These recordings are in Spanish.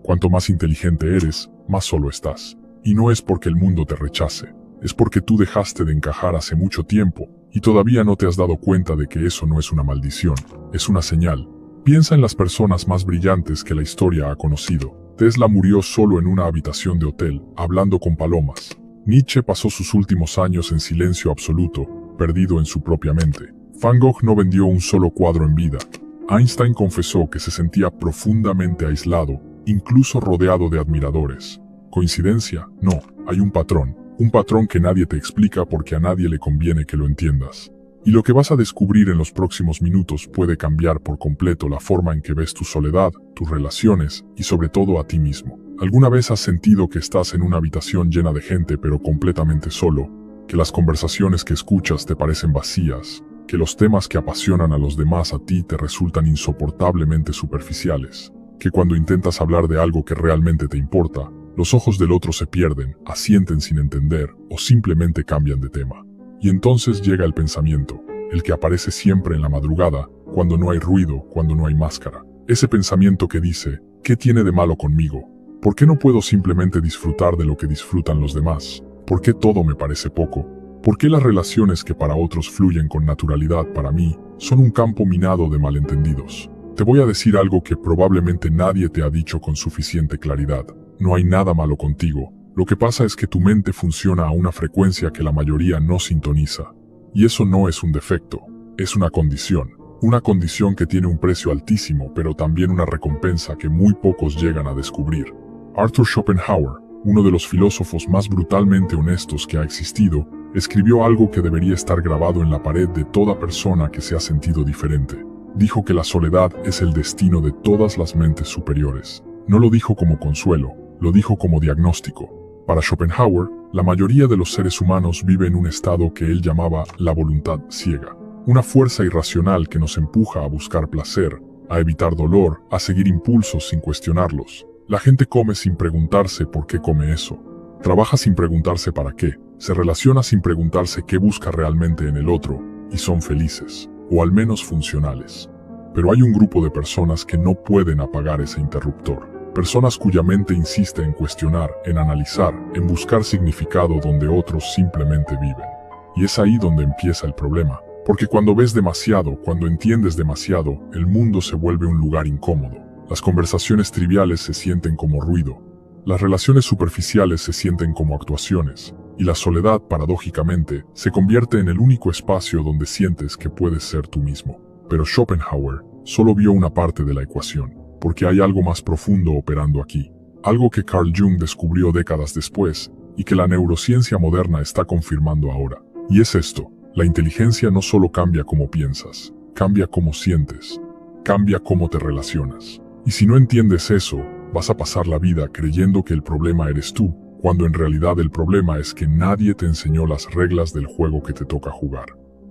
Cuanto más inteligente eres, más solo estás. Y no es porque el mundo te rechace, es porque tú dejaste de encajar hace mucho tiempo y todavía no te has dado cuenta de que eso no es una maldición, es una señal. Piensa en las personas más brillantes que la historia ha conocido. Tesla murió solo en una habitación de hotel, hablando con palomas. Nietzsche pasó sus últimos años en silencio absoluto, perdido en su propia mente. Van Gogh no vendió un solo cuadro en vida. Einstein confesó que se sentía profundamente aislado, incluso rodeado de admiradores. ¿Coincidencia? No, hay un patrón que nadie te explica porque a nadie le conviene que lo entiendas. Y lo que vas a descubrir en los próximos minutos puede cambiar por completo la forma en que ves tu soledad, tus relaciones y sobre todo a ti mismo. ¿Alguna vez has sentido que estás en una habitación llena de gente pero completamente solo? Que las conversaciones que escuchas te parecen vacías, que los temas que apasionan a los demás a ti te resultan insoportablemente superficiales, que cuando intentas hablar de algo que realmente te importa, los ojos del otro se pierden, asienten sin entender o simplemente cambian de tema. Y entonces llega el pensamiento, el que aparece siempre en la madrugada, cuando no hay ruido, cuando no hay máscara. Ese pensamiento que dice, ¿qué tiene de malo conmigo? ¿Por qué no puedo simplemente disfrutar de lo que disfrutan los demás? ¿Por qué todo me parece poco? ¿Por qué las relaciones que para otros fluyen con naturalidad para mí son un campo minado de malentendidos? Te voy a decir algo que probablemente nadie te ha dicho con suficiente claridad. No hay nada malo contigo. Lo que pasa es que tu mente funciona a una frecuencia que la mayoría no sintoniza. Y eso no es un defecto, es una condición que tiene un precio altísimo, pero también una recompensa que muy pocos llegan a descubrir. Arthur Schopenhauer, uno de los filósofos más brutalmente honestos que ha existido, escribió algo que debería estar grabado en la pared de toda persona que se ha sentido diferente. Dijo que la soledad es el destino de todas las mentes superiores. No lo dijo como consuelo, lo dijo como diagnóstico. Para Schopenhauer, la mayoría de los seres humanos vive en un estado que él llamaba la voluntad ciega. Una fuerza irracional que nos empuja a buscar placer, a evitar dolor, a seguir impulsos sin cuestionarlos. La gente come sin preguntarse por qué come eso. Trabaja sin preguntarse para qué. Se relaciona sin preguntarse qué busca realmente en el otro, y son felices, o al menos funcionales. Pero hay un grupo de personas que no pueden apagar ese interruptor. Personas cuya mente insiste en cuestionar, en analizar, en buscar significado donde otros simplemente viven. Y es ahí donde empieza el problema. Porque cuando ves demasiado, cuando entiendes demasiado, el mundo se vuelve un lugar incómodo. Las conversaciones triviales se sienten como ruido. Las relaciones superficiales se sienten como actuaciones. Y la soledad, paradójicamente, se convierte en el único espacio donde sientes que puedes ser tú mismo. Pero Schopenhauer solo vio una parte de la ecuación. Porque hay algo más profundo operando aquí. Algo que Carl Jung descubrió décadas después y que la neurociencia moderna está confirmando ahora. Y es esto, la inteligencia no solo cambia cómo piensas, cambia cómo sientes, cambia cómo te relacionas. Y si no entiendes eso, vas a pasar la vida creyendo que el problema eres tú, cuando en realidad el problema es que nadie te enseñó las reglas del juego que te toca jugar.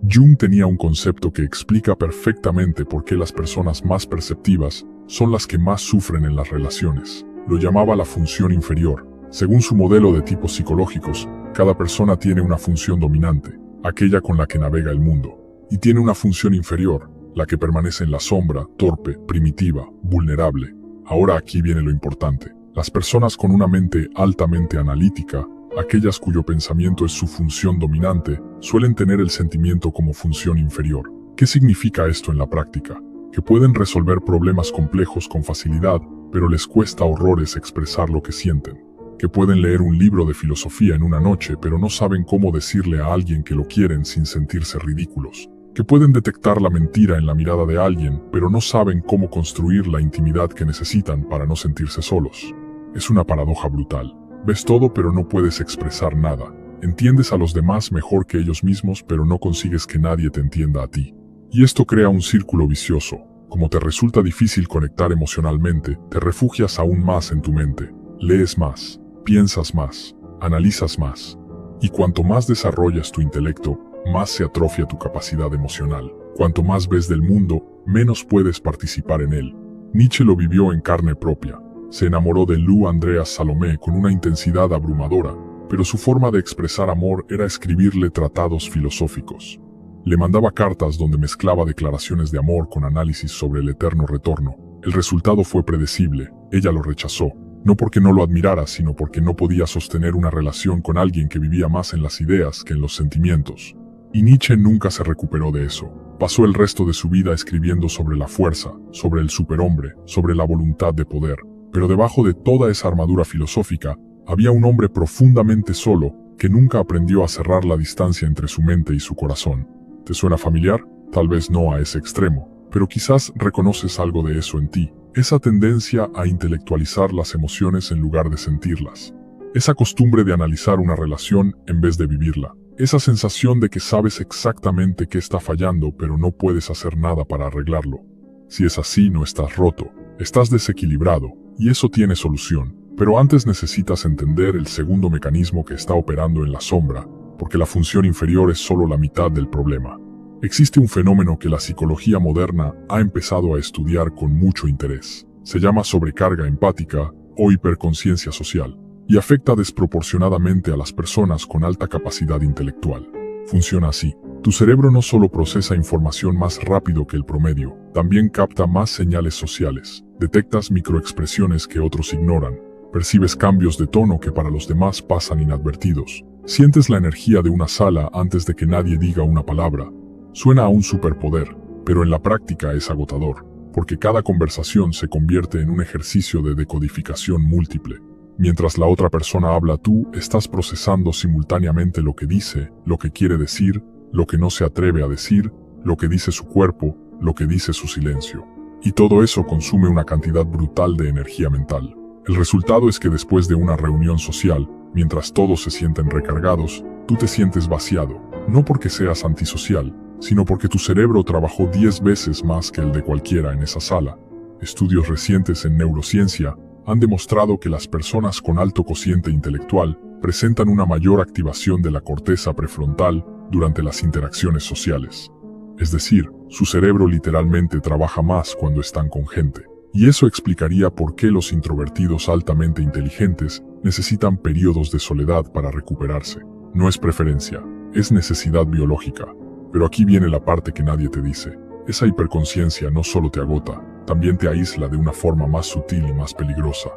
Jung tenía un concepto que explica perfectamente por qué las personas más perceptivas son las que más sufren en las relaciones. Lo llamaba la función inferior. Según su modelo de tipos psicológicos, cada persona tiene una función dominante, aquella con la que navega el mundo, y tiene una función inferior, la que permanece en la sombra, torpe, primitiva, vulnerable. Ahora aquí viene lo importante. Las personas con una mente altamente analítica, aquellas cuyo pensamiento es su función dominante, suelen tener el sentimiento como función inferior. ¿Qué significa esto en la práctica? Que pueden resolver problemas complejos con facilidad, pero les cuesta horrores expresar lo que sienten. Que pueden leer un libro de filosofía en una noche, pero no saben cómo decirle a alguien que lo quieren sin sentirse ridículos. Que pueden detectar la mentira en la mirada de alguien, pero no saben cómo construir la intimidad que necesitan para no sentirse solos. Es una paradoja brutal. Ves todo pero no puedes expresar nada. Entiendes a los demás mejor que ellos mismos, pero no consigues que nadie te entienda a ti. Y esto crea un círculo vicioso. Como te resulta difícil conectar emocionalmente, te refugias aún más en tu mente. Lees más, piensas más, analizas más. Y cuanto más desarrollas tu intelecto, más se atrofia tu capacidad emocional. Cuanto más ves del mundo, menos puedes participar en él. Nietzsche lo vivió en carne propia. Se enamoró de Lou Andreas Salomé con una intensidad abrumadora, pero su forma de expresar amor era escribirle tratados filosóficos. Le mandaba cartas donde mezclaba declaraciones de amor con análisis sobre el eterno retorno. El resultado fue predecible. Ella lo rechazó, no porque no lo admirara, sino porque no podía sostener una relación con alguien que vivía más en las ideas que en los sentimientos. Y Nietzsche nunca se recuperó de eso. Pasó el resto de su vida escribiendo sobre la fuerza, sobre el superhombre, sobre la voluntad de poder. Pero debajo de toda esa armadura filosófica, había un hombre profundamente solo que nunca aprendió a cerrar la distancia entre su mente y su corazón. ¿Te suena familiar? Tal vez no a ese extremo, pero quizás reconoces algo de eso en ti. Esa tendencia a intelectualizar las emociones en lugar de sentirlas. Esa costumbre de analizar una relación en vez de vivirla. Esa sensación de que sabes exactamente qué está fallando, pero no puedes hacer nada para arreglarlo. Si es así, no estás roto, estás desequilibrado, y eso tiene solución. Pero antes necesitas entender el segundo mecanismo que está operando en la sombra, porque la función inferior es solo la mitad del problema. Existe un fenómeno que la psicología moderna ha empezado a estudiar con mucho interés. Se llama sobrecarga empática o hiperconsciencia social, y afecta desproporcionadamente a las personas con alta capacidad intelectual. Funciona así. Tu cerebro no solo procesa información más rápido que el promedio, también capta más señales sociales, detectas microexpresiones que otros ignoran, percibes cambios de tono que para los demás pasan inadvertidos, sientes la energía de una sala antes de que nadie diga una palabra. Suena a un superpoder, pero en la práctica es agotador, porque cada conversación se convierte en un ejercicio de decodificación múltiple. Mientras la otra persona habla, tú estás procesando simultáneamente lo que dice, lo que quiere decir, lo que no se atreve a decir, lo que dice su cuerpo, lo que dice su silencio. Y todo eso consume una cantidad brutal de energía mental. El resultado es que después de una reunión social, mientras todos se sienten recargados, tú te sientes vaciado, no porque seas antisocial, sino porque tu cerebro trabajó 10 veces más que el de cualquiera en esa sala. Estudios recientes en neurociencia han demostrado que las personas con alto cociente intelectual presentan una mayor activación de la corteza prefrontal durante las interacciones sociales. Es decir, su cerebro literalmente trabaja más cuando están con gente. Y eso explicaría por qué los introvertidos altamente inteligentes necesitan periodos de soledad para recuperarse. No es preferencia, es necesidad biológica. Pero aquí viene la parte que nadie te dice. Esa hiperconsciencia no solo te agota, también te aísla de una forma más sutil y más peligrosa.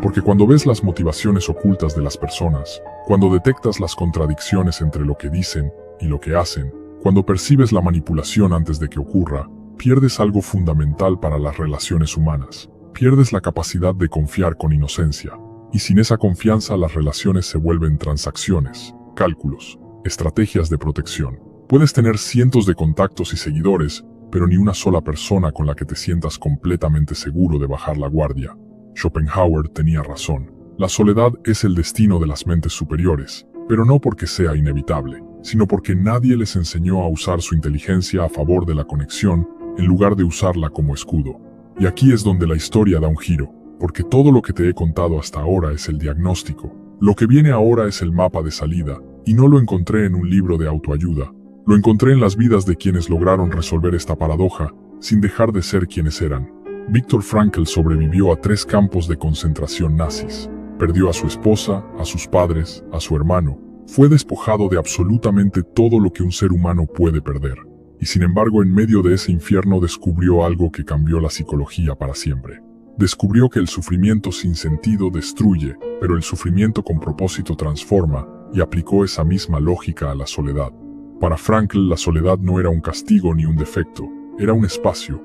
Porque cuando ves las motivaciones ocultas de las personas, cuando detectas las contradicciones entre lo que dicen y lo que hacen, cuando percibes la manipulación antes de que ocurra, pierdes algo fundamental para las relaciones humanas. Pierdes la capacidad de confiar con inocencia. Y sin esa confianza las relaciones se vuelven transacciones, cálculos, estrategias de protección. Puedes tener cientos de contactos y seguidores, pero ni una sola persona con la que te sientas completamente seguro de bajar la guardia. Schopenhauer tenía razón. La soledad es el destino de las mentes superiores, pero no porque sea inevitable, sino porque nadie les enseñó a usar su inteligencia a favor de la conexión en lugar de usarla como escudo. Y aquí es donde la historia da un giro, porque todo lo que te he contado hasta ahora es el diagnóstico. Lo que viene ahora es el mapa de salida, y no lo encontré en un libro de autoayuda. Lo encontré en las vidas de quienes lograron resolver esta paradoja sin dejar de ser quienes eran. Viktor Frankl sobrevivió a 3 campos de concentración nazis. Perdió a su esposa, a sus padres, a su hermano. Fue despojado de absolutamente todo lo que un ser humano puede perder. Y sin embargo, en medio de ese infierno descubrió algo que cambió la psicología para siempre. Descubrió que el sufrimiento sin sentido destruye, pero el sufrimiento con propósito transforma, y aplicó esa misma lógica a la soledad. Para Frankl, la soledad no era un castigo ni un defecto, era un espacio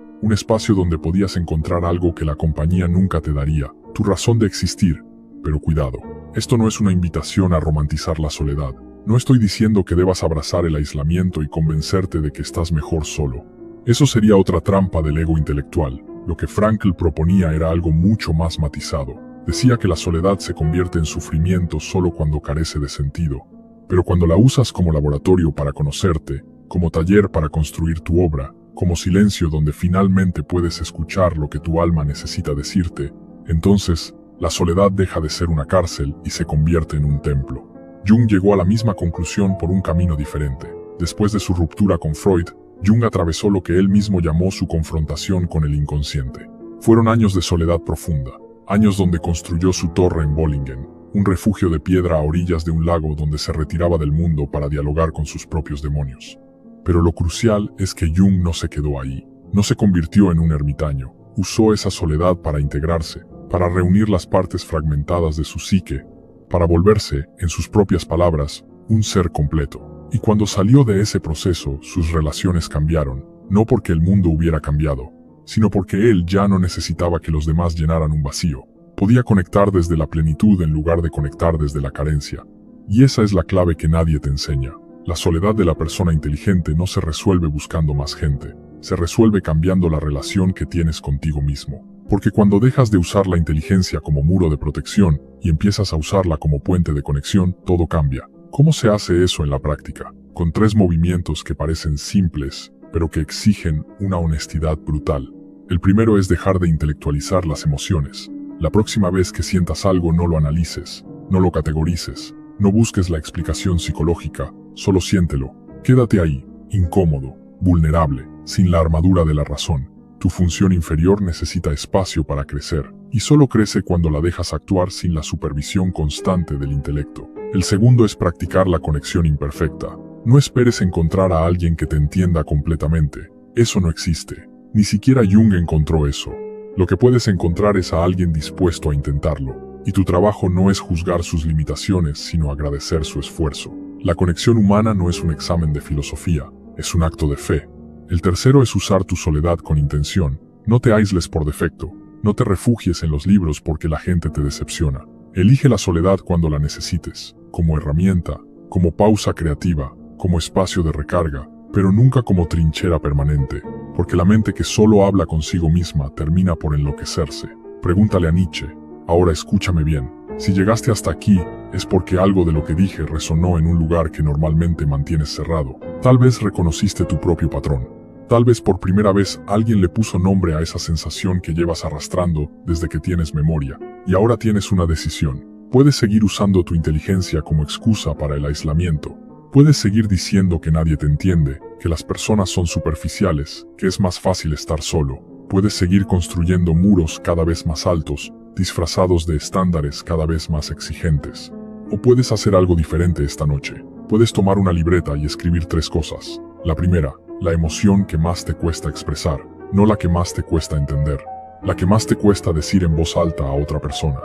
donde podías encontrar algo que la compañía nunca te daría, tu razón de existir. Pero cuidado, esto no es una invitación a romantizar la soledad. No estoy diciendo que debas abrazar el aislamiento y convencerte de que estás mejor solo. Eso sería otra trampa del ego intelectual. Lo que Frankl proponía era algo mucho más matizado. Decía que la soledad se convierte en sufrimiento solo cuando carece de sentido. Pero cuando la usas como laboratorio para conocerte, como taller para construir tu obra, como silencio donde finalmente puedes escuchar lo que tu alma necesita decirte, entonces la soledad deja de ser una cárcel y se convierte en un templo. Jung llegó a la misma conclusión por un camino diferente. Después de su ruptura con Freud, Jung atravesó lo que él mismo llamó su confrontación con el inconsciente. Fueron años de soledad profunda, años donde construyó su torre en Bollingen, un refugio de piedra a orillas de un lago donde se retiraba del mundo para dialogar con sus propios demonios. Pero lo crucial es que Jung no se quedó ahí, no se convirtió en un ermitaño, usó esa soledad para integrarse, para reunir las partes fragmentadas de su psique, para volverse, en sus propias palabras, un ser completo. Y cuando salió de ese proceso, sus relaciones cambiaron, no porque el mundo hubiera cambiado, sino porque él ya no necesitaba que los demás llenaran un vacío. Podía conectar desde la plenitud en lugar de conectar desde la carencia. Y esa es la clave que nadie te enseña. La soledad de la persona inteligente no se resuelve buscando más gente, se resuelve cambiando la relación que tienes contigo mismo. Porque cuando dejas de usar la inteligencia como muro de protección y empiezas a usarla como puente de conexión, todo cambia. ¿Cómo se hace eso en la práctica? Con 3 movimientos que parecen simples, pero que exigen una honestidad brutal. El primero es dejar de intelectualizar las emociones. La próxima vez que sientas algo, no lo analices, no lo categorices, no busques la explicación psicológica, solo siéntelo. Quédate ahí, incómodo, vulnerable, sin la armadura de la razón. Tu función inferior necesita espacio para crecer, y solo crece cuando la dejas actuar sin la supervisión constante del intelecto. El segundo es practicar la conexión imperfecta. No esperes encontrar a alguien que te entienda completamente. Eso no existe. Ni siquiera Jung encontró eso. Lo que puedes encontrar es a alguien dispuesto a intentarlo. Y tu trabajo no es juzgar sus limitaciones, sino agradecer su esfuerzo. La conexión humana no es un examen de filosofía, es un acto de fe. El tercero es usar tu soledad con intención. No te aísles por defecto. No te refugies en los libros porque la gente te decepciona. Elige la soledad cuando la necesites, como herramienta, como pausa creativa, como espacio de recarga, pero nunca como trinchera permanente, porque la mente que solo habla consigo misma termina por enloquecerse. Pregúntale a Nietzsche. Ahora escúchame bien. Si llegaste hasta aquí, es porque algo de lo que dije resonó en un lugar que normalmente mantienes cerrado. Tal vez reconociste tu propio patrón. Tal vez por primera vez alguien le puso nombre a esa sensación que llevas arrastrando desde que tienes memoria. Y ahora tienes una decisión. Puedes seguir usando tu inteligencia como excusa para el aislamiento. Puedes seguir diciendo que nadie te entiende, que las personas son superficiales, que es más fácil estar solo. Puedes seguir construyendo muros cada vez más altos, disfrazados de estándares cada vez más exigentes. O puedes hacer algo diferente esta noche. Puedes tomar una libreta y escribir 3 cosas. La primera, la emoción que más te cuesta expresar, no la que más te cuesta entender. La que más te cuesta decir en voz alta a otra persona.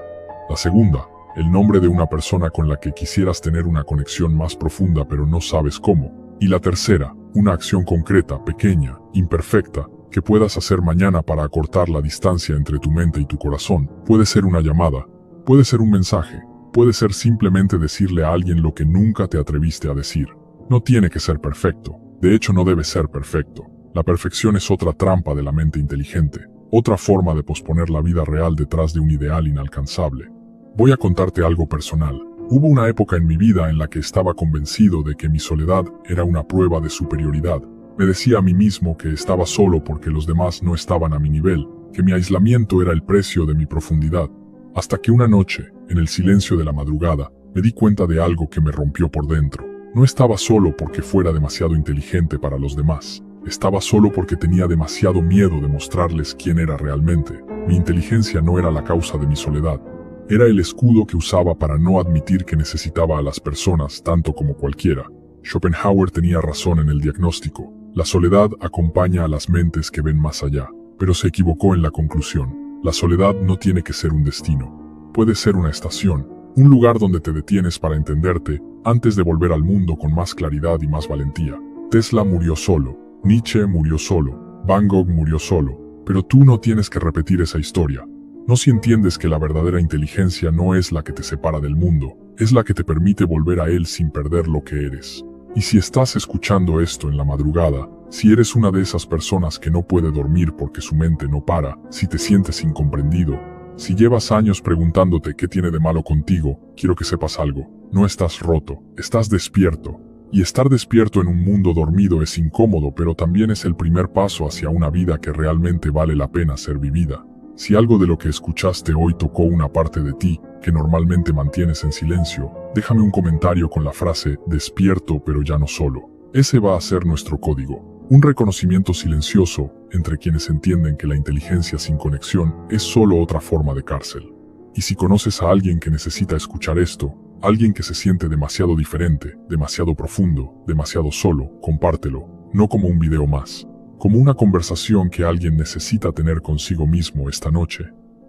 La segunda, el nombre de una persona con la que quisieras tener una conexión más profunda pero no sabes cómo. Y la tercera, una acción concreta, pequeña, imperfecta, que puedas hacer mañana para acortar la distancia entre tu mente y tu corazón. Puede ser una llamada, puede ser un mensaje, puede ser simplemente decirle a alguien lo que nunca te atreviste a decir. No tiene que ser perfecto, de hecho no debe ser perfecto. La perfección es otra trampa de la mente inteligente, otra forma de posponer la vida real detrás de un ideal inalcanzable. Voy a contarte algo personal. Hubo una época en mi vida en la que estaba convencido de que mi soledad era una prueba de superioridad. Me decía a mí mismo que estaba solo porque los demás no estaban a mi nivel, que mi aislamiento era el precio de mi profundidad. Hasta que una noche, en el silencio de la madrugada, me di cuenta de algo que me rompió por dentro. No estaba solo porque fuera demasiado inteligente para los demás. Estaba solo porque tenía demasiado miedo de mostrarles quién era realmente. Mi inteligencia no era la causa de mi soledad. Era el escudo que usaba para no admitir que necesitaba a las personas tanto como cualquiera. Schopenhauer tenía razón en el diagnóstico. La soledad acompaña a las mentes que ven más allá, pero se equivocó en la conclusión. La soledad no tiene que ser un destino. Puede ser una estación, un lugar donde te detienes para entenderte antes de volver al mundo con más claridad y más valentía. Tesla murió solo, Nietzsche murió solo, Van Gogh murió solo, pero tú no tienes que repetir esa historia. No si entiendes que la verdadera inteligencia no es la que te separa del mundo, es la que te permite volver a él sin perder lo que eres. Y si estás escuchando esto en la madrugada, si eres una de esas personas que no puede dormir porque su mente no para, si te sientes incomprendido, si llevas años preguntándote qué tiene de malo contigo, quiero que sepas algo. No estás roto, estás despierto. Y estar despierto en un mundo dormido es incómodo, pero también es el primer paso hacia una vida que realmente vale la pena ser vivida. Si algo de lo que escuchaste hoy tocó una parte de ti que normalmente mantienes en silencio, déjame un comentario con la frase "despierto pero ya no solo". Ese va a ser nuestro código. Un reconocimiento silencioso entre quienes entienden que la inteligencia sin conexión es solo otra forma de cárcel. Y si conoces a alguien que necesita escuchar esto, alguien que se siente demasiado diferente, demasiado profundo, demasiado solo, compártelo, no como un video más, como una conversación que alguien necesita tener consigo mismo esta noche.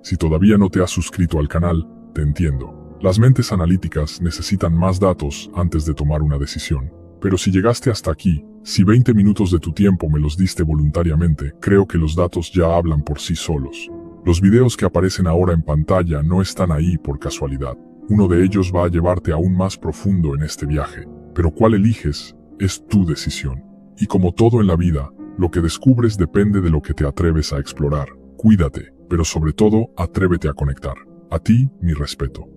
Si todavía no te has suscrito al canal, te entiendo. Las mentes analíticas necesitan más datos antes de tomar una decisión. Pero si llegaste hasta aquí, si 20 minutos de tu tiempo me los diste voluntariamente, creo que los datos ya hablan por sí solos. Los videos que aparecen ahora en pantalla no están ahí por casualidad. Uno de ellos va a llevarte aún más profundo en este viaje. Pero cuál eliges es tu decisión. Y como todo en la vida, lo que descubres depende de lo que te atreves a explorar. Cuídate, pero sobre todo, atrévete a conectar. A ti, mi respeto.